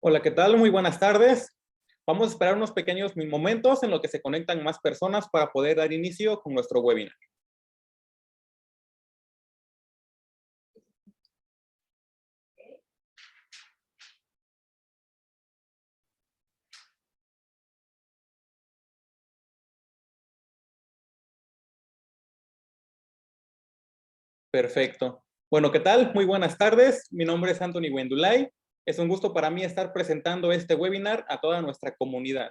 Hola, ¿qué tal? Muy buenas tardes. Vamos a esperar unos pequeños momentos en lo que se conectan más personas para poder dar inicio con nuestro webinar. Perfecto. Bueno, ¿qué tal? Muy buenas tardes. Mi nombre es Anthony Wendulay. Es un gusto para mí estar presentando este webinar a toda nuestra comunidad.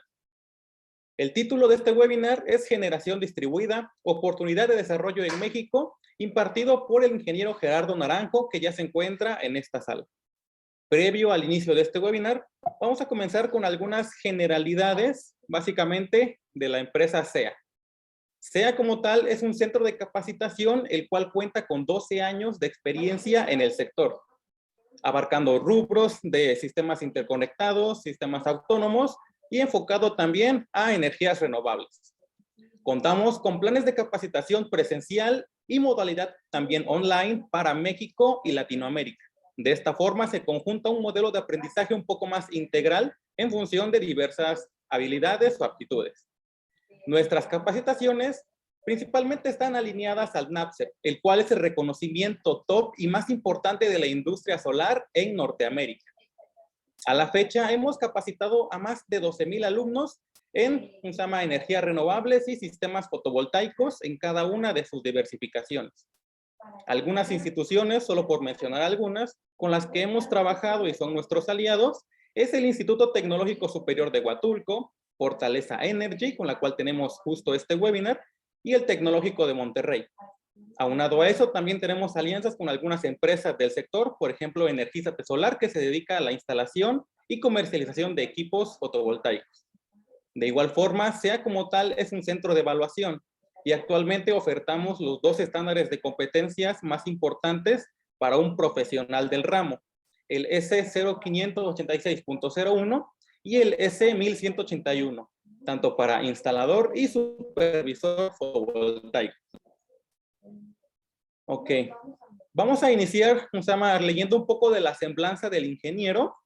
El título de este webinar es Generación Distribuida, Oportunidad de Desarrollo en México, impartido por el ingeniero Gerardo Naranjo, que ya se encuentra en esta sala. Previo al inicio de este webinar, vamos a comenzar con algunas generalidades, básicamente, de la empresa SEA. SEA como tal es un centro de capacitación, el cual cuenta con 12 años de experiencia en el sector, abarcando rubros de sistemas interconectados, sistemas autónomos y enfocado también a energías renovables. Contamos con planes de capacitación presencial y modalidad también online para México y Latinoamérica. De esta forma se conjunta un modelo de aprendizaje un poco más integral en función de diversas habilidades o aptitudes. Nuestras capacitaciones principalmente están alineadas al NABCEP, el cual es el reconocimiento top y más importante de la industria solar en Norteamérica. A la fecha hemos capacitado a más de 12,000 alumnos en energías renovables y sistemas fotovoltaicos en cada una de sus diversificaciones. Algunas instituciones, solo por mencionar algunas, con las que hemos trabajado y son nuestros aliados, es el Instituto Tecnológico Superior de Huatulco, Fortaleza Energy, con la cual tenemos justo este webinar, y el Tecnológico de Monterrey. Aunado a eso, también tenemos alianzas con algunas empresas del sector, por ejemplo, Energizate Solar, que se dedica a la instalación y comercialización de equipos fotovoltaicos. De igual forma, SEA como tal es un centro de evaluación y actualmente ofertamos los 2 estándares de competencias más importantes para un profesional del ramo, el S0586.01 y el S1181, tanto para instalador y supervisor fotovoltaico. Ok, vamos a iniciar, leyendo un poco de la semblanza del ingeniero.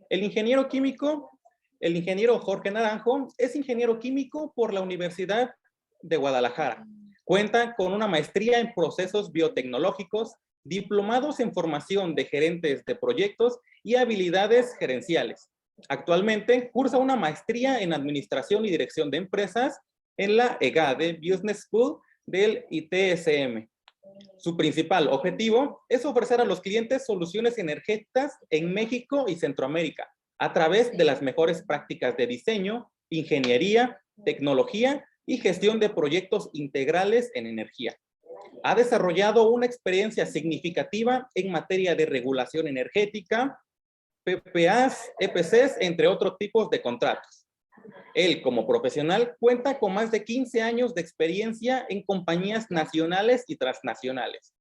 El ingeniero químico, el ingeniero Jorge Naranjo, es ingeniero químico por la Universidad de Guadalajara. Cuenta con una maestría en procesos biotecnológicos, diplomados en formación de gerentes de proyectos y habilidades gerenciales. Actualmente cursa una maestría en administración y dirección de empresas en la EGADE Business School del ITSM. Su principal objetivo es ofrecer a los clientes soluciones energéticas en México y Centroamérica a través de las mejores prácticas de diseño, ingeniería, tecnología y gestión de proyectos integrales en energía. Ha desarrollado una experiencia significativa en materia de regulación energética, PPAs, EPCs, entre otros tipos de contratos. Él, como profesional, cuenta con más de 15 años de experiencia en compañías nacionales y transnacionales.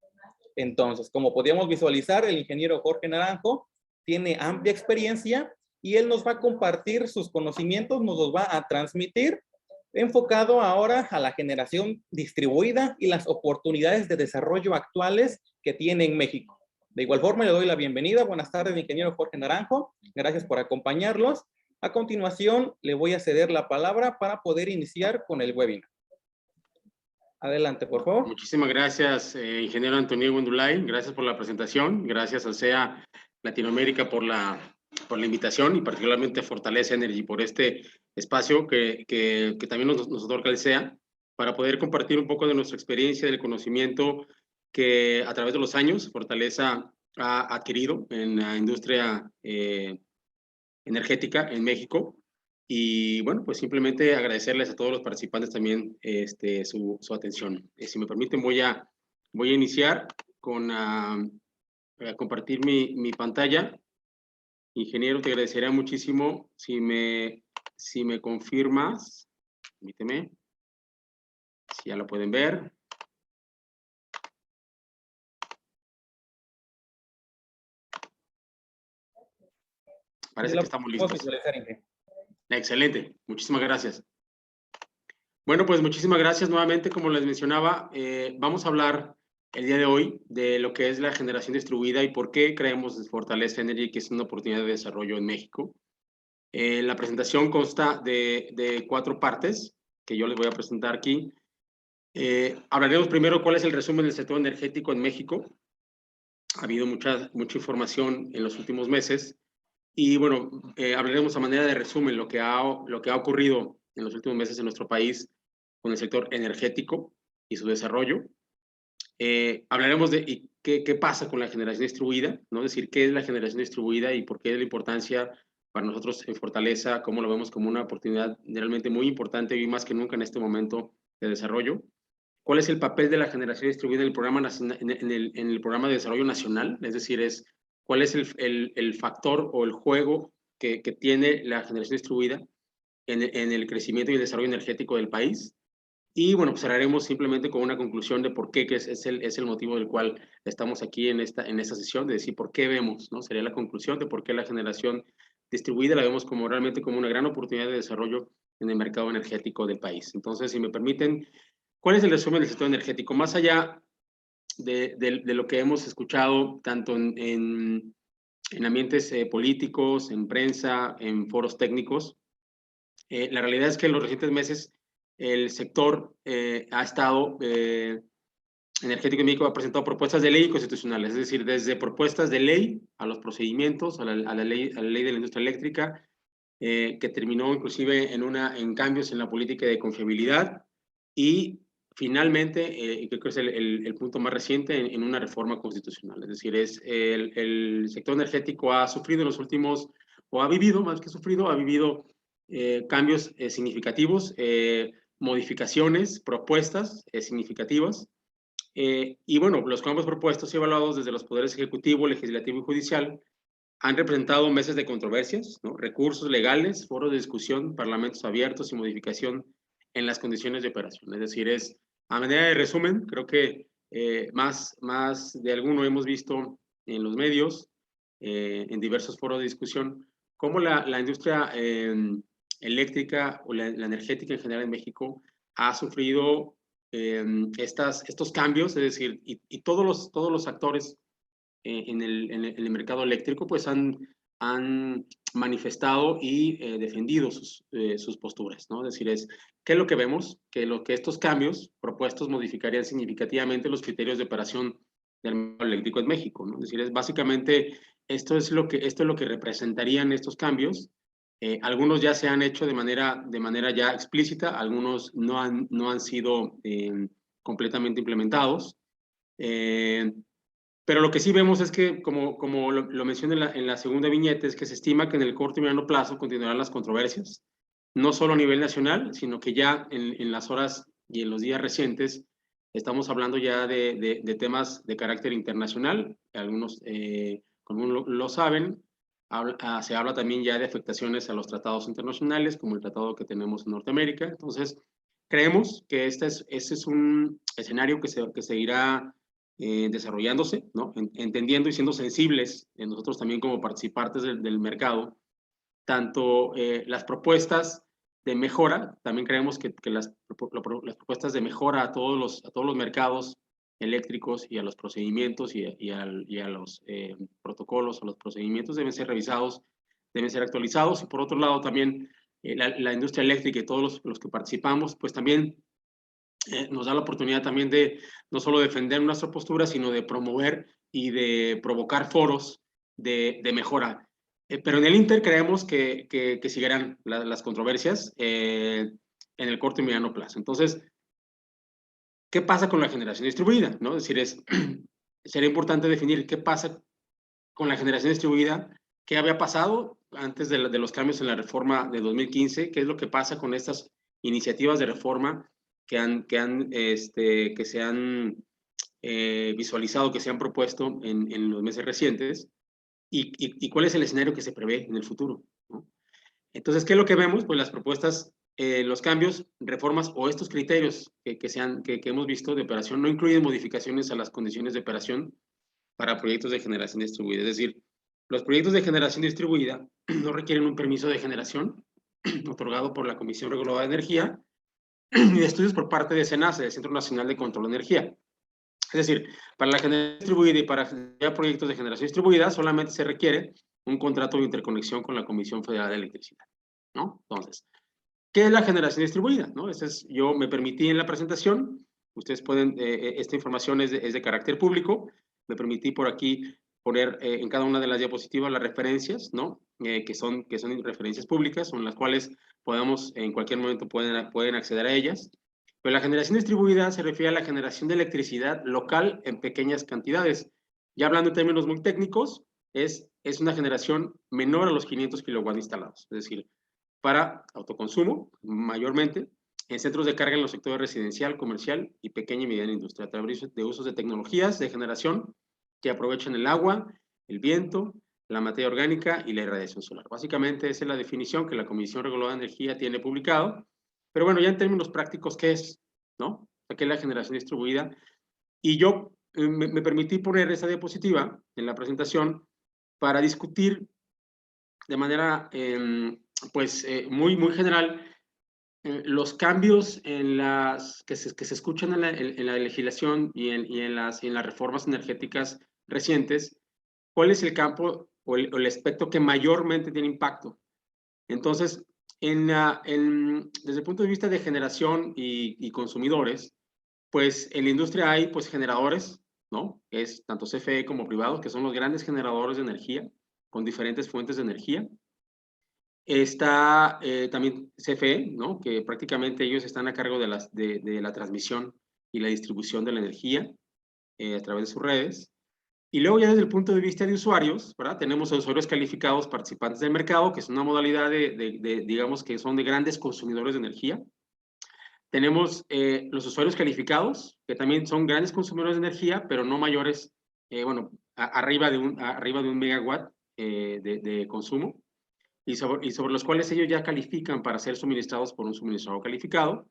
Entonces, como podíamos visualizar, el ingeniero Jorge Naranjo tiene amplia experiencia y él nos va a compartir sus conocimientos, nos los va a transmitir, enfocado ahora a la generación distribuida y las oportunidades de desarrollo actuales que tiene en México. De igual forma, le doy la bienvenida. Buenas tardes, ingeniero Jorge Naranjo. Gracias por acompañarnos. A continuación, le voy a ceder la palabra para poder iniciar con el webinar. Adelante, por favor. Muchísimas gracias, ingeniero Antonio Wendulay. Gracias por la presentación. Gracias a SEA Latinoamérica por la invitación y particularmente a Fortaleza Energy por este espacio que también nos otorga el SEA para poder compartir un poco de nuestra experiencia, del conocimiento que a través de los años Fortaleza ha adquirido en la industria energética en México. Y bueno, pues simplemente agradecerles a todos los participantes también su atención. Si me permiten, voy a iniciar con compartir mi pantalla. Ingeniero, te agradecería muchísimo si me confirmas. Permíteme. Si ya lo pueden ver. Parece que estamos listos. Excelente, muchísimas gracias. Bueno, pues muchísimas gracias nuevamente. Como les mencionaba, vamos a hablar el día de hoy de lo que es la generación distribuida y por qué creemos en Fortaleza Energy que es una oportunidad de desarrollo en México. La presentación consta de 4 partes que yo les voy a presentar aquí. Hablaremos primero cuál es el resumen del sector energético en México. Ha habido mucha información en los últimos meses y bueno, hablaremos a manera de resumen lo que ha ocurrido en los últimos meses en nuestro país con el sector energético y su desarrollo. Hablaremos de qué pasa con la generación distribuida, ¿no? Es decir, qué es la generación distribuida y por qué es la importancia para nosotros en Fortaleza, cómo lo vemos como una oportunidad realmente muy importante y más que nunca en este momento de desarrollo. ¿Cuál es el papel de la generación distribuida en el programa, en el programa de desarrollo nacional? Es decir, ¿cuál es el factor o el juego que tiene la generación distribuida en el crecimiento y el desarrollo energético del país? Y bueno, pues cerraremos simplemente con una conclusión de por qué, que es el motivo del cual estamos aquí en esta sesión, de decir por qué vemos, ¿no? Sería la conclusión de por qué la generación distribuida la vemos como realmente como una gran oportunidad de desarrollo en el mercado energético del país. Entonces, si me permiten, ¿cuál es el resumen del sector energético? Más allá de lo que hemos escuchado tanto en ambientes políticos, en prensa, en foros técnicos, la realidad es que en los recientes meses el sector ha estado, energético en México ha presentado propuestas de ley constitucionales, es decir, desde propuestas de ley a los procedimientos, a la ley de la industria eléctrica, que terminó inclusive en cambios en la política de confiabilidad y finalmente, y creo que es el punto más reciente, en una reforma constitucional. Es decir, el sector energético ha sufrido en los últimos, o ha vivido, más que sufrido, ha vivido cambios significativos, modificaciones, propuestas significativas. Y bueno, los cambios propuestos y evaluados desde los poderes ejecutivo, legislativo y judicial han representado meses de controversias, ¿no? Recursos legales, foros de discusión, parlamentos abiertos y modificación en las condiciones de operación. Es decir, a manera de resumen, creo que más de alguno hemos visto en los medios, en diversos foros de discusión, cómo la industria eléctrica o la energética en general en México ha sufrido estos cambios, es decir, y todos los actores en el mercado eléctrico, pues han manifestado y defendido sus posturas, ¿no? Es decir, ¿qué es lo que vemos? Que estos cambios propuestos modificarían significativamente los criterios de operación del mercado eléctrico en México, ¿no? Es decir, básicamente esto es lo que representarían estos cambios. Algunos ya se han hecho de manera ya explícita, algunos no han sido completamente implementados. Pero lo que sí vemos es que, como lo mencioné en la segunda viñeta, es que se estima que en el corto y mediano plazo continuarán las controversias, no solo a nivel nacional, sino que ya en las horas y en los días recientes estamos hablando ya de temas de carácter internacional. Algunos, como lo saben, se habla también ya de afectaciones a los tratados internacionales, como el tratado que tenemos en Norteamérica. Entonces, creemos que este es un escenario que seguirá desarrollándose, ¿no? Entendiendo y siendo sensibles nosotros también como participantes del mercado, tanto las propuestas de mejora, también creemos que las propuestas de mejora a todos los mercados eléctricos y a los procedimientos y a los protocolos, a los procedimientos deben ser revisados, deben ser actualizados, y por otro lado también la industria eléctrica y todos los que participamos, pues también nos da la oportunidad también de no solo defender nuestra postura, sino de promover y de provocar foros de mejora. Pero en el Inter creemos que seguirán las controversias en el corto y mediano plazo. Entonces, ¿qué pasa con la generación distribuida? ¿No? Es decir, sería importante definir qué pasa con la generación distribuida, qué había pasado antes de los cambios en la reforma de 2015, qué es lo que pasa con estas iniciativas de reforma que se han visualizado, que se han propuesto en los meses recientes, y cuál es el escenario que se prevé en el futuro, ¿no? Entonces, ¿qué es lo que vemos? Pues las propuestas, los cambios, reformas o estos criterios que hemos visto de operación no incluyen modificaciones a las condiciones de operación para proyectos de generación distribuida. Es decir, los proyectos de generación distribuida no requieren un permiso de generación otorgado por la Comisión Reguladora de Energía y de estudios por parte de CENACE, el Centro Nacional de Control de Energía. Es decir, para la generación distribuida y para generar proyectos de generación distribuida solamente se requiere un contrato de interconexión con la Comisión Federal de Electricidad, ¿no? Entonces, ¿qué es la generación distribuida? ¿No? Yo me permití en la presentación, ustedes pueden, esta información es de carácter público, me permití por aquí poner en cada una de las diapositivas las referencias, ¿no? Que son referencias públicas, son las cuales podemos, en cualquier momento pueden acceder a ellas. Pero la generación distribuida se refiere a la generación de electricidad local en pequeñas cantidades. Ya hablando en términos muy técnicos, es una generación menor a los 500 kilowatts instalados, es decir, para autoconsumo, mayormente, en centros de carga en los sectores residencial, comercial y pequeña y mediana industria, a través de usos de tecnologías de generación que aprovechan el agua, el viento, la materia orgánica y la irradiación solar. Básicamente esa es la definición que la Comisión Reguladora de Energía tiene publicado. Pero bueno, ya en términos prácticos, ¿qué es? ¿No? ¿Qué es la generación distribuida? Y yo me permití poner esa diapositiva en la presentación para discutir de manera pues muy, muy general los cambios que se escuchan en la legislación y en las reformas energéticas recientes. ¿Cuál es el campo o el aspecto que mayormente tiene impacto? Entonces, desde el punto de vista de generación y consumidores, pues en la industria hay pues generadores, ¿no? Es tanto CFE como privados, que son los grandes generadores de energía, con diferentes fuentes de energía. Está también CFE, ¿no? Que prácticamente ellos están a cargo de la transmisión y la distribución de la energía a través de sus redes. Y luego ya desde el punto de vista de usuarios, ¿verdad? Tenemos a usuarios calificados, participantes del mercado, que es una modalidad digamos, que son de grandes consumidores de energía. Tenemos los usuarios calificados, que también son grandes consumidores de energía, pero no mayores, bueno, arriba de un megawatt de consumo, y sobre los cuales ellos ya califican para ser suministrados por un suministrador calificado.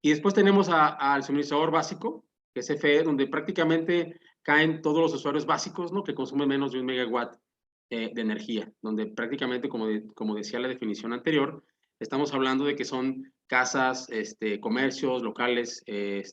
Y después tenemos al suministrador básico, que es CFE, donde prácticamente caen todos los usuarios básicos, ¿no? Que consumen menos de un megawatt de energía, donde prácticamente, como decía la definición anterior, estamos hablando de que son casas, comercios, locales,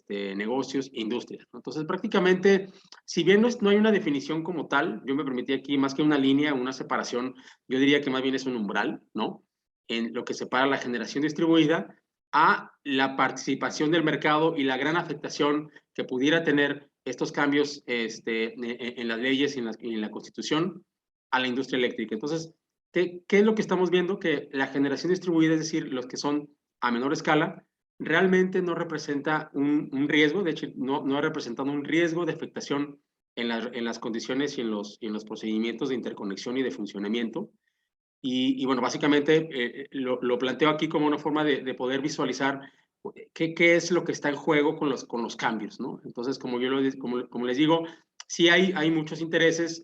negocios, industrias, ¿no? Entonces, prácticamente, si bien no hay una definición como tal, yo me permití aquí, más que una línea, una separación, yo diría que más bien es un umbral, ¿no? En lo que separa la generación distribuida a la participación del mercado y la gran afectación que pudiera tener estos cambios en las leyes y en la Constitución a la industria eléctrica. Entonces, ¿qué es lo que estamos viendo? Que la generación distribuida, es decir, los que son a menor escala, realmente no representa un riesgo, de hecho, no ha representado un riesgo de afectación en las condiciones y en los procedimientos de interconexión y de funcionamiento. Y bueno, básicamente lo planteo aquí como una forma de poder visualizar qué es lo que está en juego con los cambios, ¿no? Entonces, como les digo, sí hay muchos intereses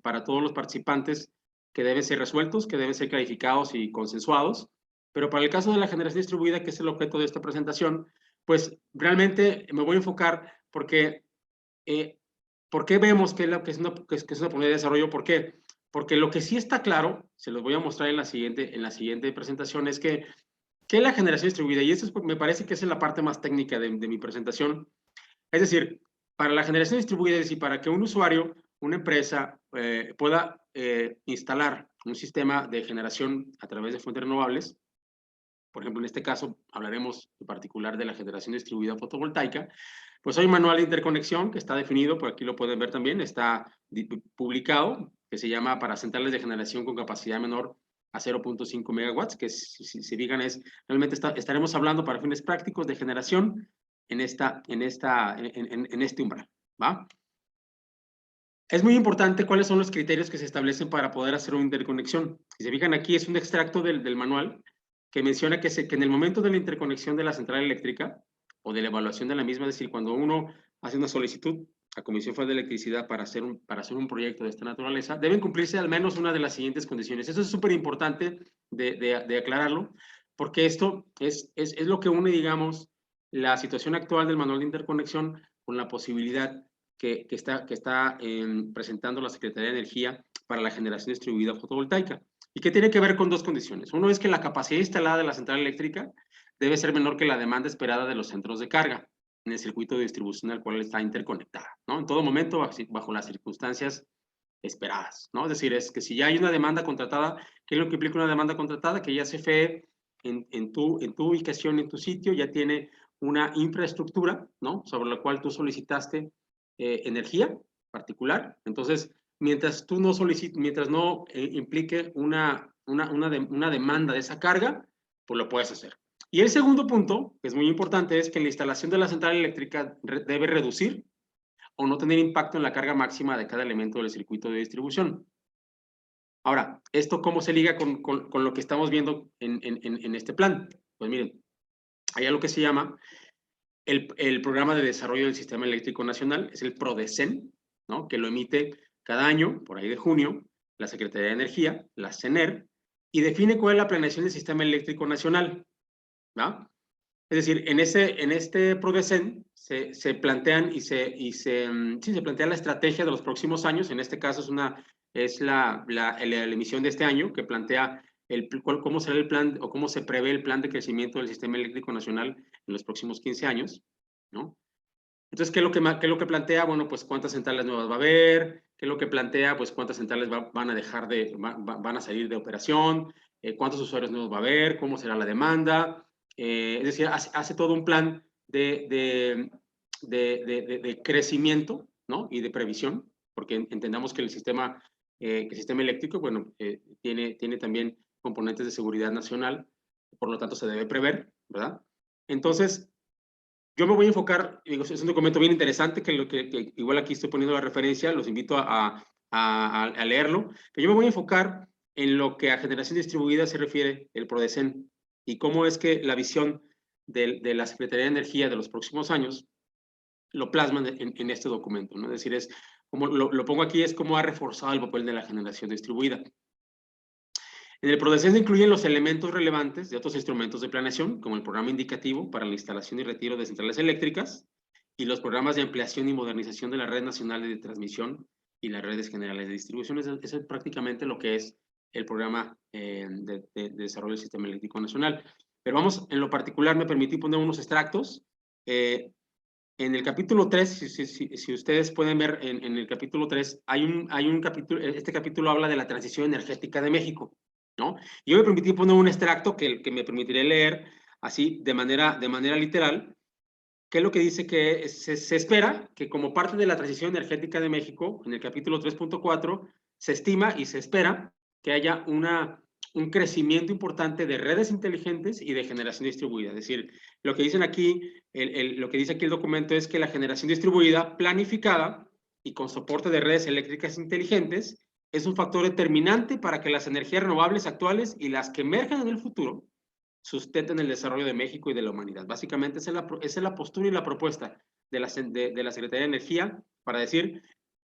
para todos los participantes que deben ser resueltos, que deben ser clarificados y consensuados, pero para el caso de la generación distribuida, que es el objeto de esta presentación, pues realmente me voy a enfocar porque ¿por qué vemos que es una oportunidad de desarrollo? ¿Por qué? Porque lo que sí está claro, se los voy a mostrar en la siguiente presentación, es que la generación distribuida, y eso me parece que es la parte más técnica de mi presentación, es decir, para la generación distribuida, es decir, para que un usuario, una empresa, pueda instalar un sistema de generación a través de fuentes renovables, por ejemplo, en este caso hablaremos en particular de la generación distribuida fotovoltaica, pues hay un manual de interconexión que está definido, por aquí lo pueden ver también, está publicado, que se llama para centrales de generación con capacidad menor a 0.5 megawatts, que si se fijan realmente estaremos hablando para fines prácticos de generación en este umbral, ¿va? Es muy importante cuáles son los criterios que se establecen para poder hacer una interconexión. Si se fijan aquí es un extracto del manual que menciona que en el momento de la interconexión de la central eléctrica o de la evaluación de la misma, es decir, cuando uno hace una solicitud a Comisión Federal de Electricidad para hacer un proyecto de esta naturaleza, deben cumplirse al menos una de las siguientes condiciones. Eso es súper importante de aclararlo, porque esto es lo que une, digamos, la situación actual del manual de interconexión con la posibilidad que está presentando la Secretaría de Energía para la generación distribuida fotovoltaica, y que tiene que ver con dos condiciones. Uno es que la capacidad instalada de la central eléctrica debe ser menor que la demanda esperada de los centros de carga en el circuito de distribución al cual está interconectada, ¿no? En todo momento, bajo las circunstancias esperadas, ¿no? Es decir, es que si ya hay una demanda contratada, ¿qué es lo que implica una demanda contratada? Que ya CFE en tu ubicación, en tu sitio, ya tiene una infraestructura, ¿no? Sobre la cual tú solicitaste energía particular. Entonces, mientras tú no solicites, mientras no implique una demanda de esa carga, pues lo puedes hacer. Y el segundo punto, que es muy importante, es que la instalación de la central eléctrica debe reducir o no tener impacto en la carga máxima de cada elemento del circuito de distribución. Ahora, ¿esto cómo se liga con lo que estamos viendo en este plan? Pues miren, hay algo que se llama el Programa de Desarrollo del Sistema Eléctrico Nacional, es el PRODECEN, ¿no? Que lo emite cada año, por ahí de junio, la Secretaría de Energía, la CENER, y define cuál es la planeación del Sistema Eléctrico Nacional, ¿no? Es decir, en este PRODECEN se plantean se plantea la estrategia de los próximos años. En este caso es la emisión de este año que plantea cómo será el plan o cómo se prevé el plan de crecimiento del sistema eléctrico nacional en los próximos 15 años, ¿no? Entonces, ¿qué es lo que plantea? Bueno, pues cuántas centrales nuevas va a haber, qué es lo que plantea, pues cuántas centrales van a salir de operación, cuántos usuarios nuevos va a haber, cómo será la demanda. Es decir, hace todo un plan de crecimiento, ¿no? Y de previsión, porque entendamos que el sistema eléctrico, bueno, tiene también componentes de seguridad nacional, por lo tanto se debe prever, ¿verdad? Entonces, yo me voy a enfocar, digo, es un documento bien interesante que igual aquí estoy poniendo la referencia, los invito a leerlo, pero yo me voy a enfocar en lo que a generación distribuida se refiere el PRODECEN y cómo es que la visión de la Secretaría de Energía de los próximos años lo plasman en este documento, ¿no? Es decir, como lo pongo aquí, es cómo ha reforzado el papel de la generación distribuida. En el PRODECEN se incluyen los elementos relevantes de otros instrumentos de planeación, como el programa indicativo para la instalación y retiro de centrales eléctricas y los programas de ampliación y modernización de la red nacional de transmisión y las redes generales de distribución. Eso es prácticamente lo que es el programa de desarrollo del sistema eléctrico nacional. Pero vamos, en lo particular me permití poner unos extractos. En el capítulo 3, si ustedes pueden ver en el capítulo 3, hay un capítulo, este capítulo habla de la transición energética de México, ¿no? Yo me permití poner un extracto que me permitiré leer así de manera literal, que es lo que dice que se espera que como parte de la transición energética de México, en el capítulo 3.4, se estima y se espera que haya un crecimiento importante de redes inteligentes y de generación distribuida. Es decir, lo que dicen aquí, lo que dice aquí el documento es que la generación distribuida planificada y con soporte de redes eléctricas inteligentes es un factor determinante para que las energías renovables actuales y las que emerjan en el futuro sustenten el desarrollo de México y de la humanidad. Básicamente esa es la postura y la propuesta de la Secretaría de Energía para decir,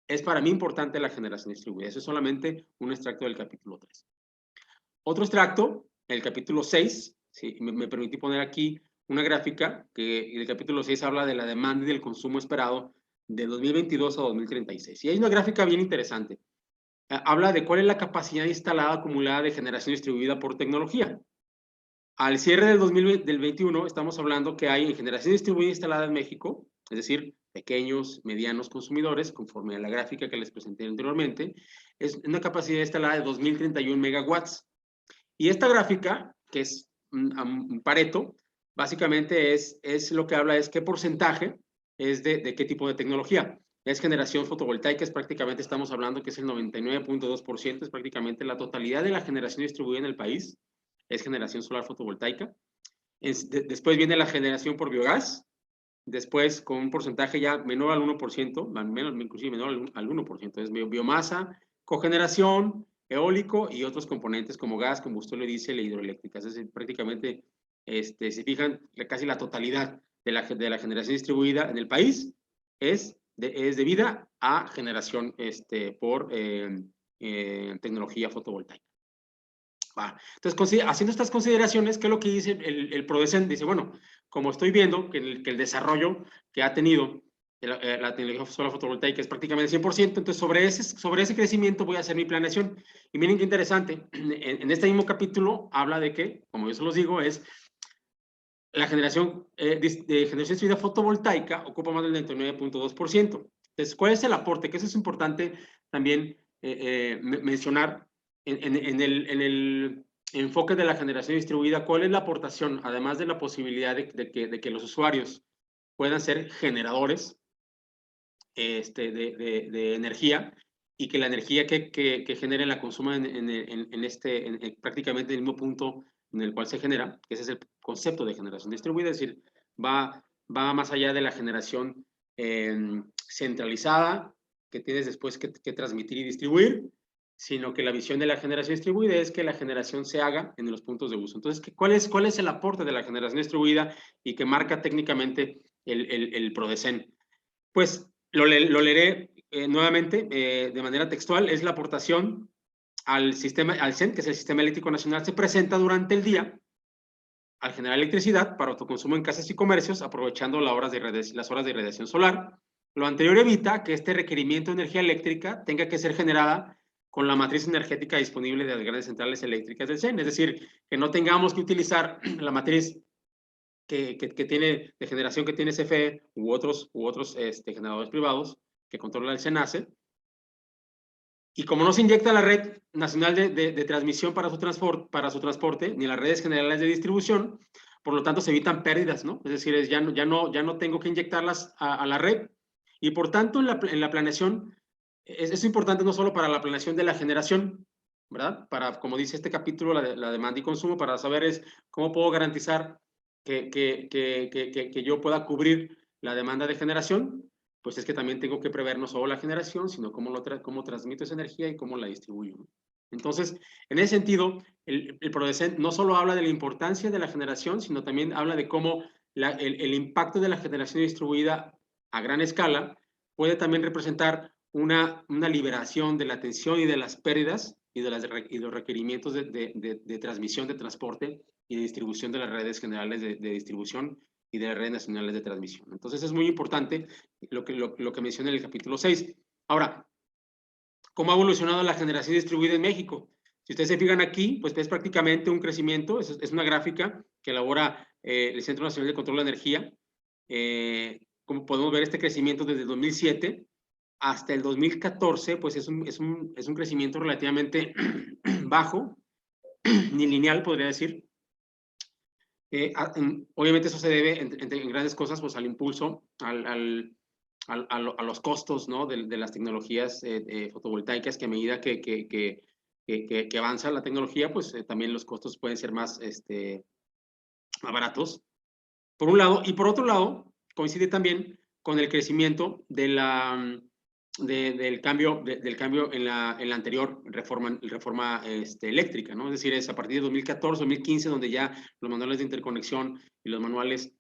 es para mí importante la generación distribuida. Eso es solamente un extracto del capítulo 3. Otro extracto, el capítulo 6, ¿sí? Me permití poner aquí una gráfica que el capítulo 6 habla de la demanda y del consumo esperado de 2022 a 2036. Y hay una gráfica bien interesante. Habla de cuál es la capacidad instalada acumulada de generación distribuida por tecnología. Al cierre del 2021 estamos hablando que hay en generación distribuida instalada en México, es decir, pequeños, medianos consumidores, conforme a la gráfica que les presenté anteriormente, es una capacidad instalada de 2031 megawatts. Y esta gráfica, que es un Pareto, básicamente es lo que habla es qué porcentaje es de qué tipo de tecnología. Es generación fotovoltaica, es prácticamente, estamos hablando que es el 99.2%, es prácticamente la totalidad de la generación distribuida en el país, es generación solar fotovoltaica. Después viene la generación por biogás, después con un porcentaje ya menor al 1%, inclusive menor al 1%, es biomasa, cogeneración, eólico y otros componentes como gas, combustible diésel e hidroeléctricas. Es decir, prácticamente, si fijan, casi la totalidad de la generación distribuida en el país es debida a generación por tecnología fotovoltaica. Entonces, haciendo estas consideraciones, ¿qué es lo que dice el PRODECEN? Dice, bueno, como estoy viendo que el desarrollo que ha tenido la tecnología solar fotovoltaica es prácticamente 100%, entonces sobre ese crecimiento voy a hacer mi planeación. Y miren qué interesante, en este mismo capítulo habla de que, como yo se los digo, es la generación distribuida fotovoltaica ocupa más del 99.2%. Entonces, ¿cuál es el aporte? Que eso es importante también mencionar en el enfoque de la generación distribuida, cuál es la aportación, además de la posibilidad de que los usuarios puedan ser generadores de energía, y que la energía que generen la consuman en prácticamente el mismo punto en el cual se genera, que ese es el concepto de generación distribuida, es decir, va más allá de la generación centralizada que tienes después que transmitir y distribuir, sino que la visión de la generación distribuida es que la generación se haga en los puntos de uso. Entonces, ¿cuál es el aporte de la generación distribuida y que marca técnicamente el PRODECEN? Pues lo leeré nuevamente de manera textual. Es la aportación al sistema, al CEN, que es el Sistema Eléctrico Nacional, se presenta durante el día al generar electricidad para autoconsumo en casas y comercios, aprovechando las horas de irradiación solar. Lo anterior evita que este requerimiento de energía eléctrica tenga que ser generada con la matriz energética disponible de las grandes centrales eléctricas del CEN, es decir, que no tengamos que utilizar la matriz que tiene de generación que tiene CFE u otros generadores privados que controla el SENACE. Y como no se inyecta la red nacional de transmisión para su transporte, ni las redes generales de distribución, por lo tanto se evitan pérdidas, ¿no? Es decir, ya no tengo que inyectarlas a la red. Y por tanto, en la planeación, es importante no solo para la planeación de la generación, ¿verdad? Para, como dice este capítulo, la demanda y consumo, para saber es cómo puedo garantizar que yo pueda cubrir la demanda de generación, pues es que también tengo que prever no solo la generación, sino cómo transmito esa energía y cómo la distribuyo. Entonces, en ese sentido, el PRODECEN no solo habla de la importancia de la generación, sino también habla de cómo el impacto de la generación distribuida a gran escala puede también representar una liberación de la tensión y de las pérdidas y de los requerimientos de transmisión, de transporte y de distribución de las redes generales de distribución y de las redes nacionales de transmisión. Entonces es muy importante lo que menciona en el capítulo 6. Ahora, ¿cómo ha evolucionado la generación distribuida en México? Si ustedes se fijan aquí, pues es prácticamente un crecimiento, es una gráfica que elabora el Centro Nacional de Control de Energía. Como podemos ver, este crecimiento desde el 2007 hasta el 2014, pues es un crecimiento relativamente bajo, ni lineal, podría decir. Obviamente eso se debe, en grandes cosas, pues al impulso, a los costos, ¿no? de las tecnologías fotovoltaicas, que a medida que avanza la tecnología, pues también los costos pueden ser más baratos, por un lado. Y por otro lado, coincide también con el crecimiento del cambio en la anterior reforma eléctrica, ¿no? Es decir, es a partir de 2014, 2015, donde ya los manuales de interconexión y los manuales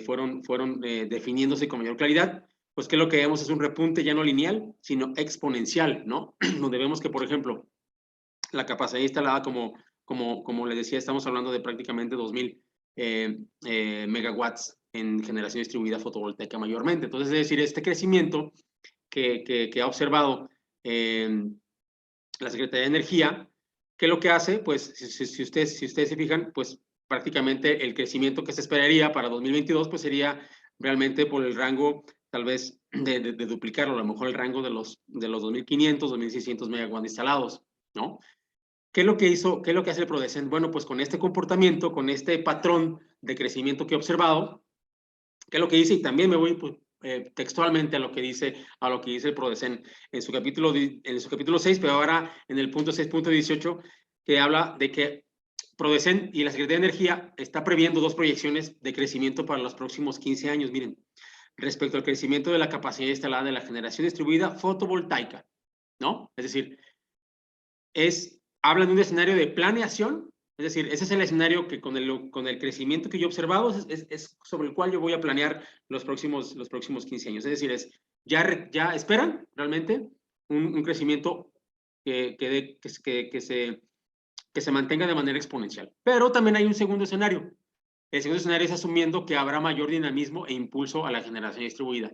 fueron definiéndose con mayor claridad. Pues que lo que vemos es un repunte ya no lineal, sino exponencial, ¿no? Donde vemos que, por ejemplo, la capacidad instalada, como les decía, estamos hablando de prácticamente 2,000 megawatts en generación distribuida fotovoltaica mayormente. Entonces, es decir, este crecimiento que ha observado la Secretaría de Energía, que lo que hace, pues, si ustedes se fijan, pues prácticamente el crecimiento que se esperaría para 2022, pues sería realmente por el rango, tal vez, de duplicarlo, a lo mejor el rango de los 2.500, 2.600 megawatts instalados, ¿no? ¿Qué es lo que hace el PRODECEN? Bueno, pues con este comportamiento, con este patrón de crecimiento que he observado, ¿qué es lo que dice? Y también me voy pues, textualmente a lo que dice el PRODECEN en su capítulo 6, pero ahora en el punto 6.18, que habla de que PRODECEN y la Secretaría de Energía está previendo dos proyecciones de crecimiento para los próximos 15 años. Miren, respecto al crecimiento de la capacidad instalada de la generación distribuida fotovoltaica, ¿no? Es decir, hablan de un escenario de planeación, es decir, ese es el escenario que con el crecimiento que yo he observado es sobre el cual yo voy a planear los próximos 15 años. Es decir, ya esperan realmente un crecimiento que se mantenga de manera exponencial. Pero también hay un segundo escenario. El segundo escenario es asumiendo que habrá mayor dinamismo e impulso a la generación distribuida.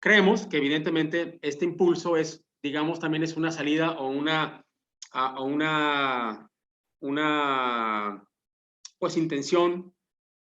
Creemos que evidentemente este impulso digamos, también es una salida o una pues intención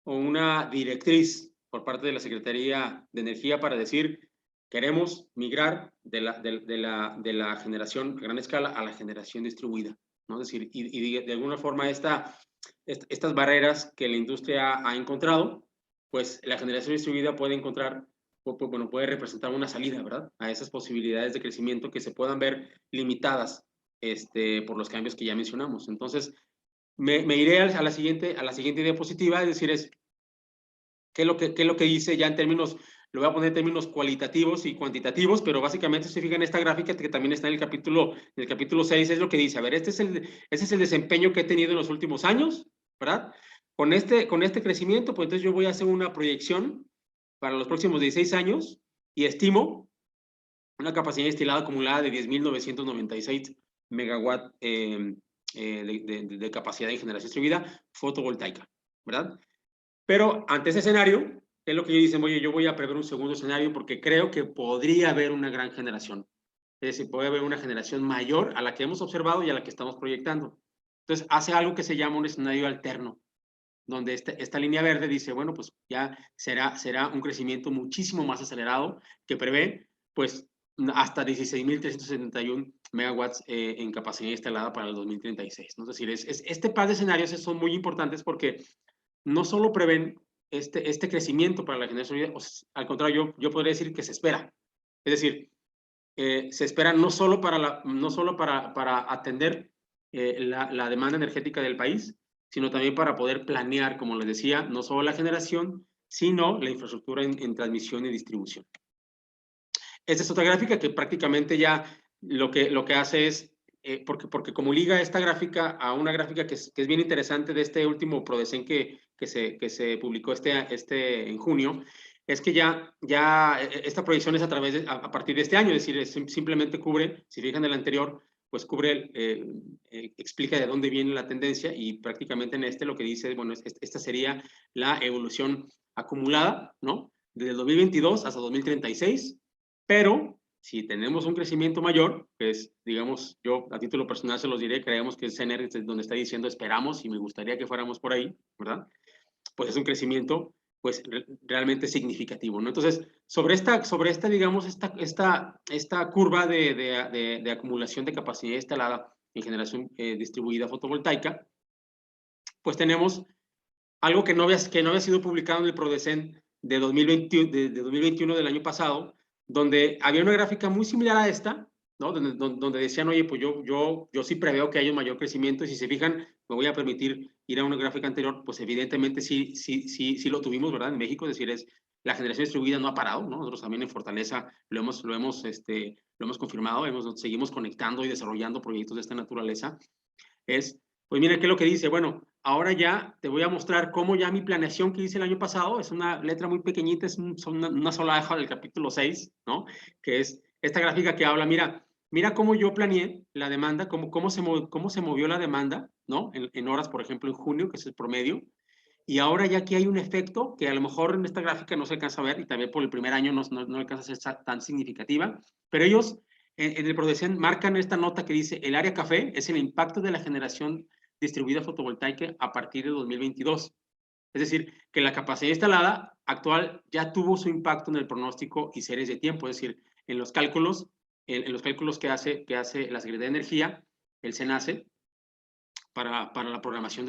o una directriz por parte de la Secretaría de Energía para decir queremos migrar de la generación a gran escala a la generación distribuida, ¿no? Es decir, y de alguna forma estas barreras que la industria ha encontrado, pues la generación distribuida puede encontrar, bueno, puede representar una salida, ¿verdad? A esas posibilidades de crecimiento que se puedan ver limitadas por los cambios que ya mencionamos. Entonces, me iré a la siguiente diapositiva, es decir, ¿qué es lo que dice ya en términos, lo voy a poner en términos cualitativos y cuantitativos, pero básicamente si se fijan en esta gráfica que también está en el capítulo 6, es lo que dice, a ver, este es el desempeño que he tenido en los últimos años, ¿verdad? Con este crecimiento, pues entonces yo voy a hacer una proyección para los próximos 16 años y estimo una capacidad instalada acumulada de 10.996 megawatts de capacidad de generación distribuida fotovoltaica, ¿verdad? Pero ante ese escenario, es lo que yo dicen, oye, yo voy a prever un segundo escenario porque creo que podría haber una gran generación. Es decir, puede haber una generación mayor a la que hemos observado y a la que estamos proyectando. Entonces, hace algo que se llama un escenario alterno, donde esta línea verde dice, bueno, pues ya será un crecimiento muchísimo más acelerado que prevé, pues, hasta 16.371 megawatts en capacidad instalada para el 2036, ¿no? Es decir, este par de escenarios son muy importantes porque no solo prevén este crecimiento para la generación, al contrario, yo podría decir que se espera. Es decir, se espera no solo para atender la demanda energética del país, sino también para poder planear, como les decía, no solo la generación, sino la infraestructura en transmisión y distribución. Esta es otra gráfica que prácticamente ya lo que hace es, porque como liga esta gráfica a una gráfica que es bien interesante de este último PRODECEN que se publicó en junio, es que ya esta proyección es a partir de este año, es decir, simplemente cubre, si fijan el anterior, pues cubre, explica de dónde viene la tendencia y prácticamente en lo que dice, bueno, esta sería la evolución acumulada, ¿no? Desde el 2022 hasta 2036, pero si tenemos un crecimiento mayor, pues digamos, yo a título personal se los diré, creemos que es CENER donde está diciendo esperamos y me gustaría que fuéramos por ahí, ¿verdad? Pues es un crecimiento pues realmente significativo, ¿no? Entonces, sobre esta digamos, esta curva de acumulación de capacidad instalada en generación distribuida fotovoltaica, pues tenemos algo que no había sido publicado en el PRODECEN de 2021 del año pasado, donde había una gráfica muy similar a esta, ¿no? Donde decían, oye, pues yo sí preveo que haya un mayor crecimiento, y si se fijan, me voy a permitir ir a una gráfica anterior, pues evidentemente sí lo tuvimos, ¿verdad? En México, es decir, la generación distribuida no ha parado, ¿no? Nosotros también en Fortaleza lo hemos confirmado, seguimos conectando y desarrollando proyectos de esta naturaleza. Pues miren qué es lo que dice. Bueno, ahora ya te voy a mostrar cómo ya mi planeación que hice el año pasado, es una letra muy pequeñita, son una sola hoja del capítulo 6, ¿no? Que es esta gráfica que habla, mira cómo yo planeé la demanda, cómo se movió la demanda, ¿no? En horas, por ejemplo, en junio, que es el promedio. Y ahora ya aquí hay un efecto que a lo mejor en esta gráfica no se alcanza a ver, y también por el primer año no alcanza a ser tan significativa, pero ellos en el PRODECEN marcan esta nota que dice, el área café es el impacto de la generación distribuida fotovoltaica a partir de 2022. Es decir, que la capacidad instalada actual ya tuvo su impacto en el pronóstico y series de tiempo, es decir, en los cálculos que hace la Secretaría de Energía, el SENACE, para la programación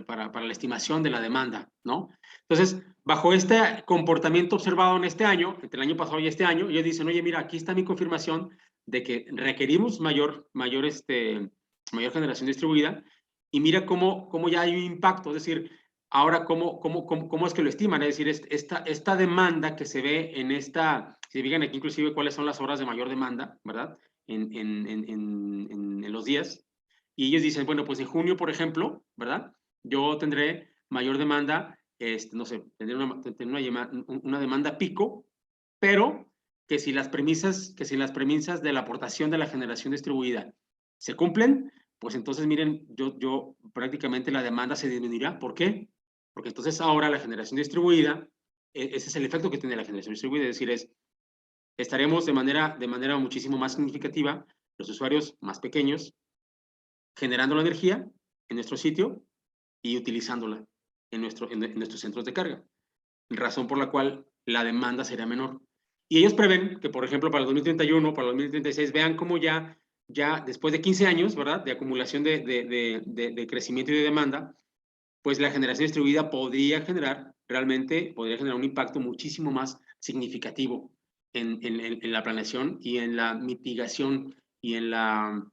para la estimación de la demanda, ¿no? Entonces, bajo este comportamiento observado en este año, entre el año pasado y este año, ellos dicen, oye, mira, aquí está mi confirmación de que requerimos mayor generación distribuida, y mira cómo ya hay un impacto, es decir, ahora cómo es que lo estiman, es decir, esta demanda que se ve si se fijan aquí inclusive cuáles son las horas de mayor demanda, ¿verdad? En los días. Y ellos dicen, bueno, pues en junio, por ejemplo, ¿verdad? Yo tendré mayor demanda, no sé, tendré una demanda pico, pero que si las premisas de la aportación de la generación distribuida se cumplen, pues entonces miren, yo prácticamente la demanda se disminuirá. ¿Por qué? Porque entonces ahora la generación distribuida, ese es el efecto que tiene la generación distribuida, es decir, estaremos de manera muchísimo más significativa, los usuarios más pequeños, generando la energía en nuestro sitio y utilizándola en nuestros centros de carga, razón por la cual la demanda será menor. Y ellos prevén que, por ejemplo, para el 2031, para el 2036, vean cómo ya después de 15 años, ¿verdad?, de acumulación de crecimiento y de demanda, pues la generación distribuida podría generar un impacto muchísimo más significativo en la planeación y en la mitigación y en la,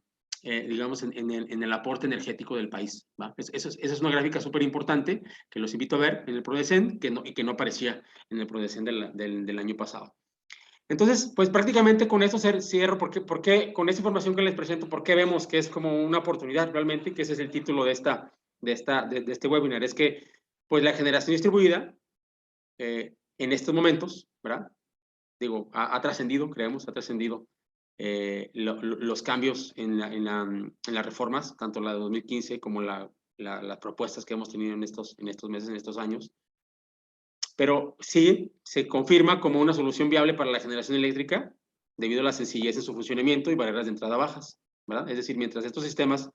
digamos, en el aporte energético del país, ¿va? Esa es una gráfica súper importante que los invito a ver en el PRODECEN, y que no aparecía en el PRODECEN del año pasado. Entonces, pues prácticamente con esto cierro, porque con esta información que les presento, porque vemos que es como una oportunidad realmente, que ese es el título de este webinar, es que pues la generación distribuida en estos momentos, ¿verdad? Digo, ha trascendido, creemos, ha trascendido los cambios en las reformas, tanto la de 2015 como las propuestas que hemos tenido en estos meses, en estos años. Pero sí se confirma como una solución viable para la generación eléctrica debido a la sencillez en su funcionamiento y barreras de entrada bajas, ¿verdad? Es decir, mientras estos sistemas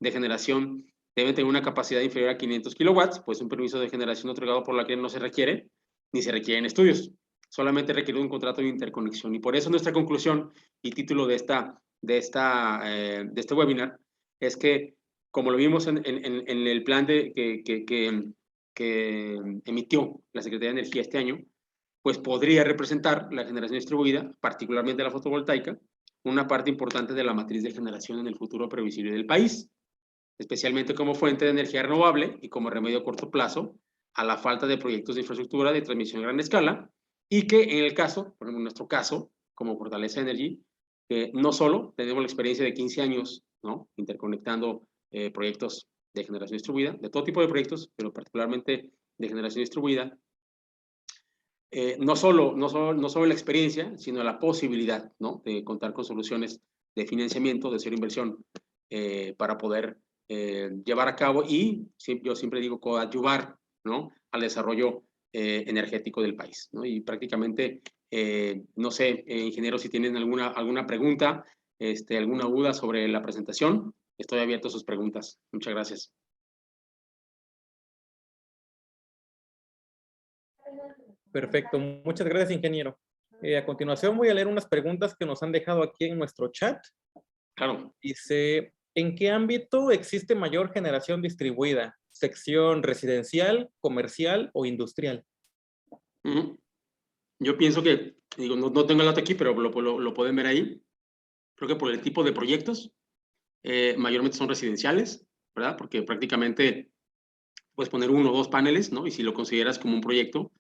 de generación deben tener una capacidad inferior a 500 kilowatts, pues un permiso de generación otorgado por la CRE no se requiere, ni se requieren estudios. Solamente requiere un contrato de interconexión. Y por eso nuestra conclusión y título de este webinar es que, como lo vimos en el plan que emitió la Secretaría de Energía este año, pues podría representar la generación distribuida, particularmente la fotovoltaica, una parte importante de la matriz de generación en el futuro previsible del país, especialmente como fuente de energía renovable y como remedio a corto plazo a la falta de proyectos de infraestructura de transmisión a gran escala, y que en el caso, por ejemplo, en nuestro caso, como Fortaleza Energy, no solo tenemos la experiencia de 15 años, ¿no?, interconectando proyectos de generación distribuida, de todo tipo de proyectos, pero particularmente de generación distribuida, no solo la experiencia, sino la posibilidad, ¿no?, de contar con soluciones de financiamiento, de cero inversión, para poder llevar a cabo y, yo siempre digo, coadyuvar, ¿no?, al desarrollo energético del país, ¿no? Y prácticamente, no sé, ingenieros, si tienen alguna pregunta, alguna duda sobre la presentación, estoy abierto a sus preguntas. Muchas gracias. Perfecto, muchas gracias, ingeniero. A continuación voy a leer unas preguntas que nos han dejado aquí en nuestro chat. Claro. Dice, ¿en qué ámbito existe mayor generación distribuida? ¿Sección residencial, comercial o industrial? Yo pienso que, digo, no tengo el dato aquí, pero lo pueden ver ahí. Creo que por el tipo de proyectos, mayormente son residenciales, ¿verdad? Porque prácticamente puedes poner 1 o 2 paneles, ¿no? Y si lo consideras como un proyecto,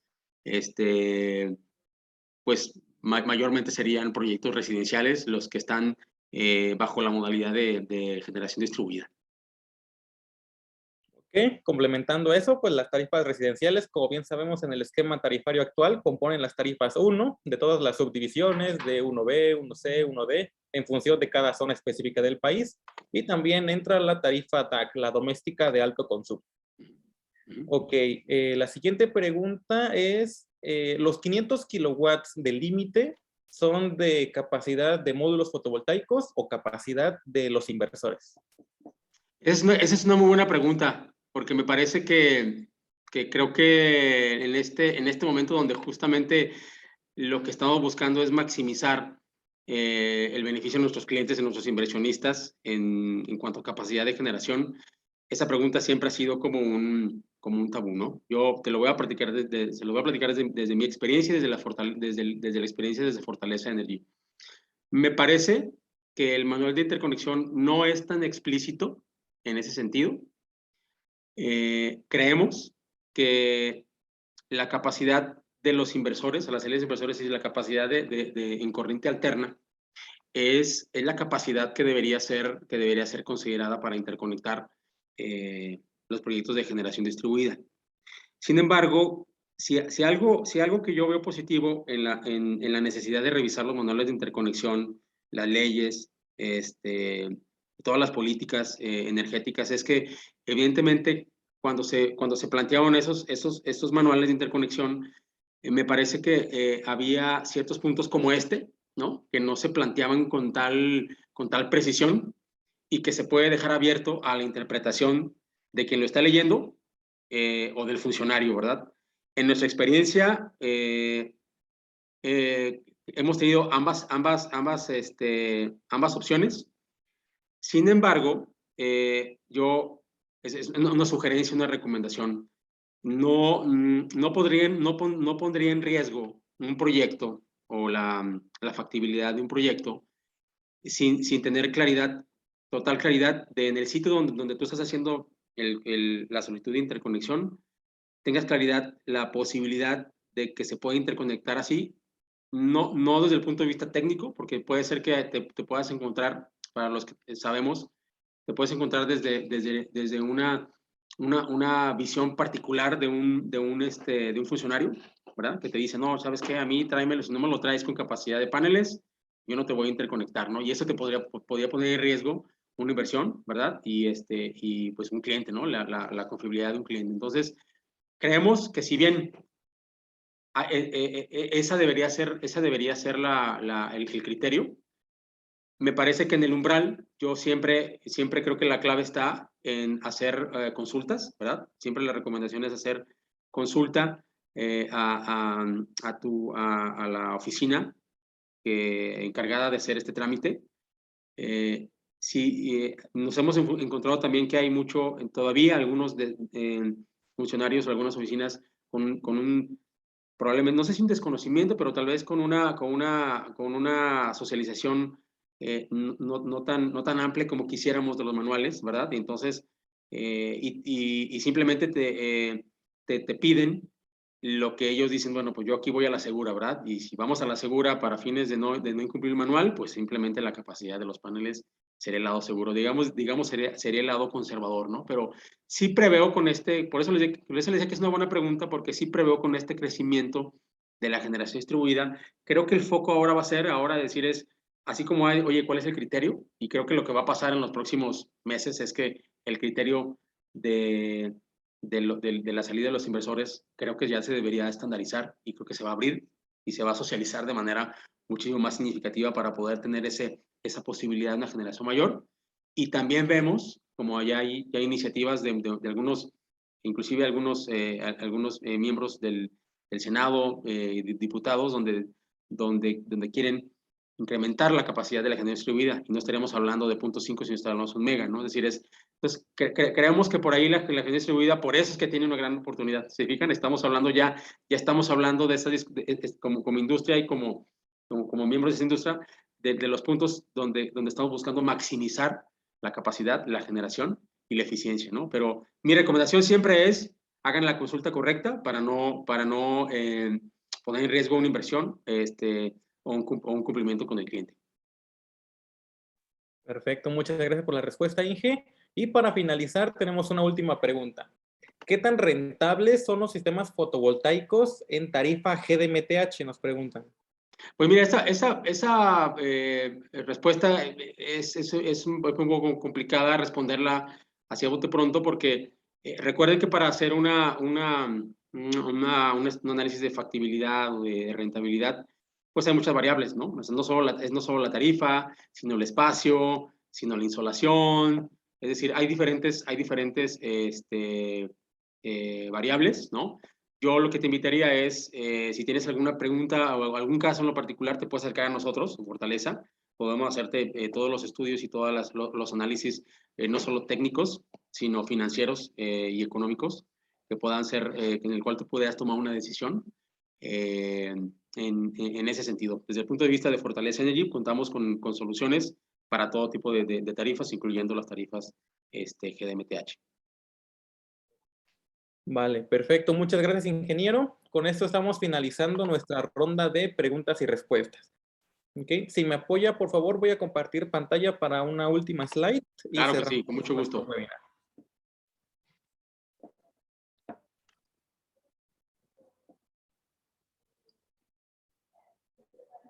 pues mayormente serían proyectos residenciales los que están bajo la modalidad de generación distribuida. Ok, complementando eso, pues las tarifas residenciales, como bien sabemos en el esquema tarifario actual, componen las tarifas 1 de todas las subdivisiones de 1B, 1C, 1D, en función de cada zona específica del país, y también entra la tarifa TAC, la doméstica de alto consumo. Ok, la siguiente pregunta es, ¿los 500 kilowatts de límite son de capacidad de módulos fotovoltaicos o capacidad de los inversores? Esa es una muy buena pregunta, porque me parece que creo que en este momento donde justamente lo que estamos buscando es maximizar el beneficio de nuestros clientes y nuestros inversionistas en cuanto a capacidad de generación, esa pregunta siempre ha sido como un tabú, ¿no? Yo te lo voy a platicar desde mi experiencia y desde la experiencia desde Fortaleza Energy. Me parece que el manual de interconexión no es tan explícito en ese sentido. Creemos que la capacidad de los inversores, a las áreas de inversores, y la capacidad en corriente alterna es la capacidad que debería ser considerada para interconectar los proyectos de generación distribuida. Sin embargo, si algo que yo veo positivo en la necesidad de revisar los manuales de interconexión, las leyes, todas las políticas energéticas, es que evidentemente cuando se planteaban estos manuales de interconexión, me parece que había ciertos puntos como ¿no?, que no se planteaban con tal precisión y que se puede dejar abierto a la interpretación de quien lo está leyendo o del funcionario, ¿verdad? En nuestra experiencia, hemos tenido ambas opciones. Sin embargo, yo, es una sugerencia, una recomendación. No pondría en riesgo un proyecto o la factibilidad de un proyecto sin tener claridad, total claridad, en el sitio donde tú estás haciendo la solicitud de interconexión, tengas claridad la posibilidad de que se pueda interconectar así, no desde el punto de vista técnico, porque puede ser que te puedas encontrar, para los que sabemos, te puedes encontrar desde una visión particular de un funcionario, ¿verdad? Que te dice, no, ¿sabes qué? A mí tráemelo, si no me lo traes con capacidad de paneles, yo no te voy a interconectar, ¿no? Y eso te podría poner en riesgo una inversión, ¿verdad? Y pues un cliente, ¿no? La confiabilidad de un cliente. Entonces, creemos que si bien esa debería ser el criterio, me parece que en el umbral yo siempre creo que la clave está en hacer consultas, ¿verdad? Siempre la recomendación es hacer consulta a la oficina encargada de hacer este trámite. Sí, nos hemos encontrado también que hay todavía algunos funcionarios o algunas oficinas con un probablemente, no sé si un desconocimiento, pero tal vez con una socialización no tan amplia como quisiéramos de los manuales, ¿verdad? Y entonces, y simplemente te piden lo que ellos dicen, bueno, pues yo aquí voy a la segura, ¿verdad? Y si vamos a la segura para fines de no incumplir el manual, pues simplemente la capacidad de los paneles sería el lado seguro, digamos sería el lado conservador, ¿no? Pero sí preveo por eso les decía que es una buena pregunta, porque sí preveo con este crecimiento de la generación distribuida, creo que el foco ahora va a ser, decir así como hay, oye, ¿cuál es el criterio? Y creo que lo que va a pasar en los próximos meses es que el criterio de la salida de los inversores, creo que ya se debería estandarizar y creo que se va a abrir y se va a socializar de manera muchísimo más significativa para poder tener esa posibilidad de una generación mayor. Y también vemos, como ya hay iniciativas de algunos, inclusive algunos miembros del Senado, diputados, donde quieren incrementar la capacidad de la generación distribuida, y no estaríamos hablando de 0.5, sino estaríamos un mega, ¿no? Es decir, entonces, creemos que por ahí la generación distribuida, por eso es que tiene una gran oportunidad. ¿Se fijan? Estamos hablando ya estamos hablando de esa, como industria y como miembros de esa industria, de los puntos donde estamos buscando maximizar la capacidad, la generación y la eficiencia, ¿no? Pero mi recomendación siempre es, hagan la consulta correcta para no poner en riesgo una inversión o un cumplimiento con el cliente. Perfecto, muchas gracias por la respuesta, Inge. Y para finalizar, tenemos una última pregunta. ¿Qué tan rentables son los sistemas fotovoltaicos en tarifa GDMTH? Nos preguntan. Pues mira, esa respuesta es un poco complicada responderla así a bote pronto, porque recuerden que para hacer un análisis de factibilidad o de rentabilidad, pues hay muchas variables, ¿no? O sea, no solo la tarifa, sino el espacio, sino la insolación. Es decir, hay diferentes variables, ¿no? Yo lo que te invitaría es, si tienes alguna pregunta o algún caso en lo particular, te puedes acercar a nosotros, en Fortaleza. Podemos hacerte todos los estudios y todos los análisis, no solo técnicos, sino financieros y económicos, que puedan ser, en el cual tú puedas tomar una decisión en ese sentido. Desde el punto de vista de Fortaleza Energy, contamos con soluciones para todo tipo de tarifas, incluyendo las tarifas GDMTH. Vale, perfecto. Muchas gracias, ingeniero. Con esto estamos finalizando nuestra ronda de preguntas y respuestas. ¿Okay? Si me apoya, por favor, voy a compartir pantalla para una última slide. Y claro que cerramos sí, con mucho gusto. webinar.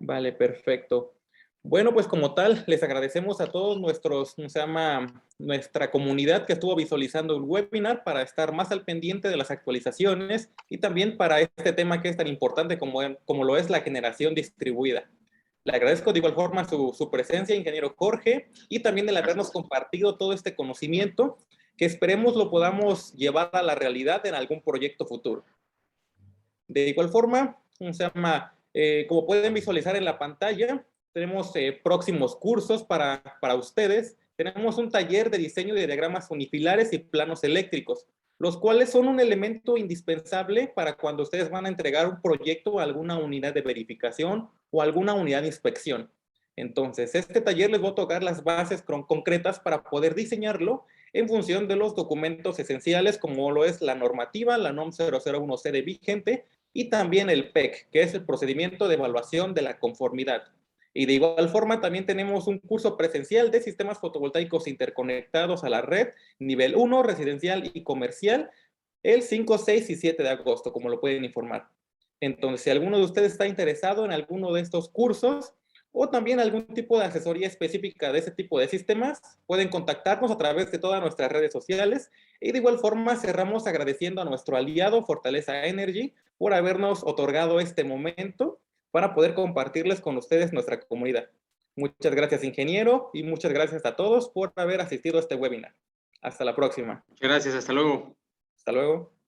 Vale, perfecto. Bueno, pues como tal, les agradecemos a todos nuestra comunidad que estuvo visualizando el webinar para estar más al pendiente de las actualizaciones y también para este tema que es tan importante como lo es la generación distribuida. Le agradezco de igual forma su presencia, ingeniero Jorge, y también el habernos compartido todo este conocimiento que esperemos lo podamos llevar a la realidad en algún proyecto futuro. De igual forma, Como pueden visualizar en la pantalla, tenemos próximos cursos para ustedes. Tenemos un taller de diseño de diagramas unifilares y planos eléctricos, los cuales son un elemento indispensable para cuando ustedes van a entregar un proyecto a alguna unidad de verificación o alguna unidad de inspección. Entonces, este taller les va a tocar las bases concretas para poder diseñarlo en función de los documentos esenciales, como lo es la normativa, la NOM 001C vigente, y también el PEC, que es el procedimiento de evaluación de la conformidad. Y de igual forma también tenemos un curso presencial de sistemas fotovoltaicos interconectados a la red, nivel 1, residencial y comercial, el 5, 6 y 7 de agosto, como lo pueden informar. Entonces, si alguno de ustedes está interesado en alguno de estos cursos o también algún tipo de asesoría específica de ese tipo de sistemas, pueden contactarnos a través de todas nuestras redes sociales. Y de igual forma cerramos agradeciendo a nuestro aliado Fortaleza Energy por habernos otorgado este momento para poder compartirles con ustedes nuestra comunidad. Muchas gracias, ingeniero, y muchas gracias a todos por haber asistido a este webinar. Hasta la próxima. Muchas gracias, hasta luego. Hasta luego.